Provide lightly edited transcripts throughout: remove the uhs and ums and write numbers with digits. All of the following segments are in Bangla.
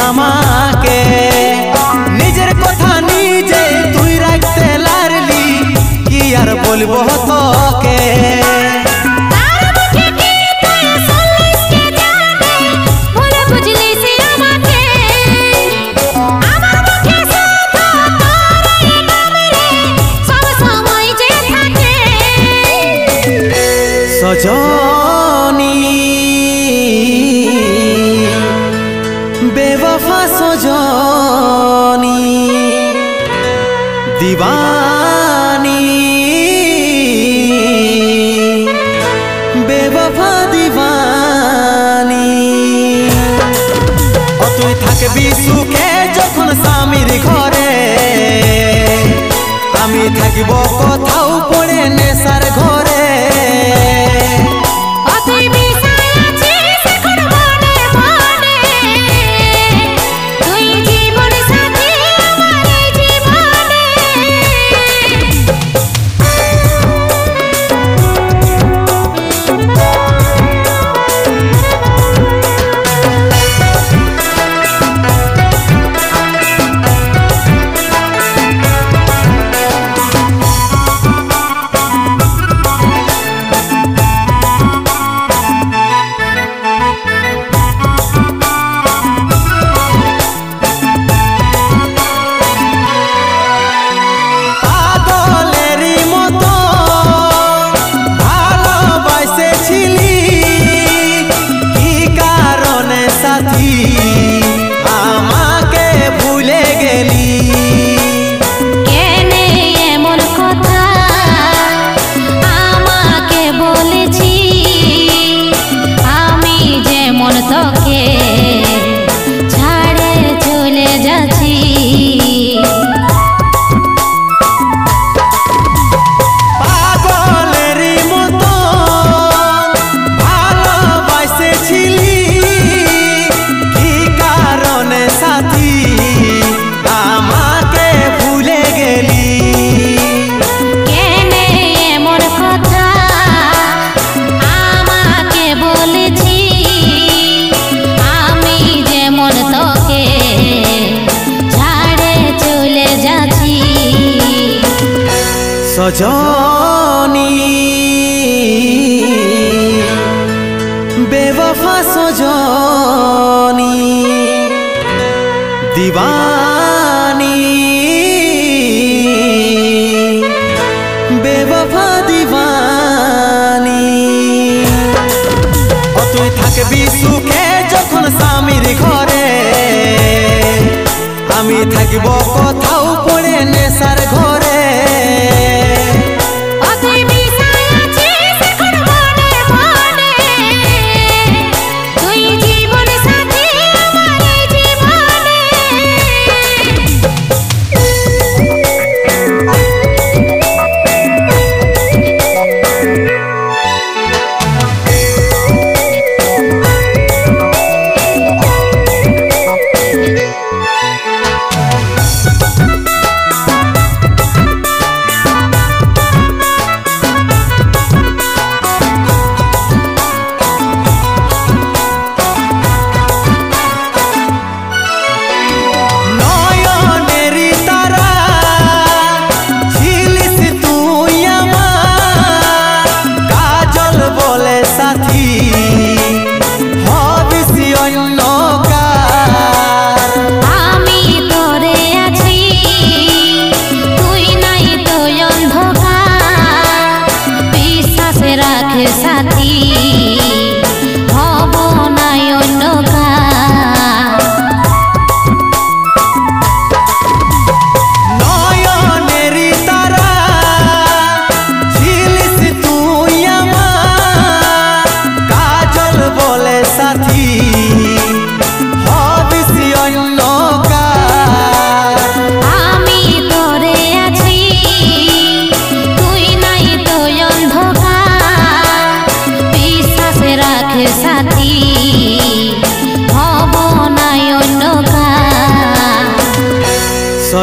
আমাকে নিজের কথা নিজে তুই রাখতে লারলি কি আর বলবো তোকে सजनी बेवफा सजनी दीवानी बेवफा दीवानी तुई थाकबी सुखे जखन स्वामीर घरे आमी थाकिब कोथाओ पड़े नेशार घरे सजनी बेवफा सजनी दीवानी बेवफा दीवानी तुई थाकबी सुखे जखन स्वामीर घरे आमी थाकिब कोथाओ पड़े नेशार घरे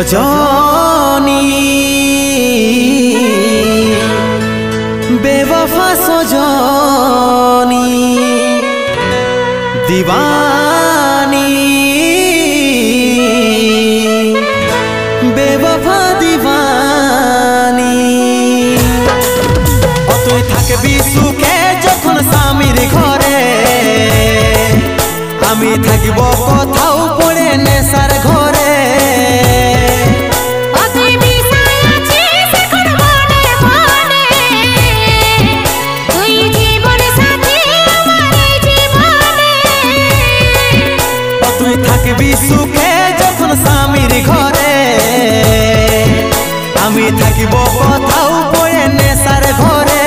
सजनी बेवफा सजनी दीवानी থাকবি সুখে যখন স্বামীর ঘরে আমি থাকিব কোথাও পড়ে নেশার ঘরে তুই থাকবি সুখে যখন স্বামীর ঘরে আমি থাকিব কোথাও পড়ে নেশার ঘরে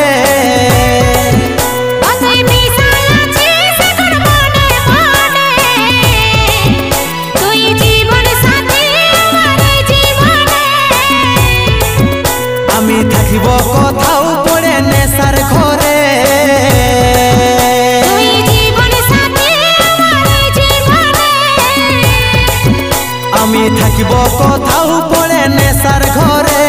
আমি থাকিব কোথাও পড়ে নেশার ঘরে আমি থাকিব কোথাও পড়ে নেশার ঘরে।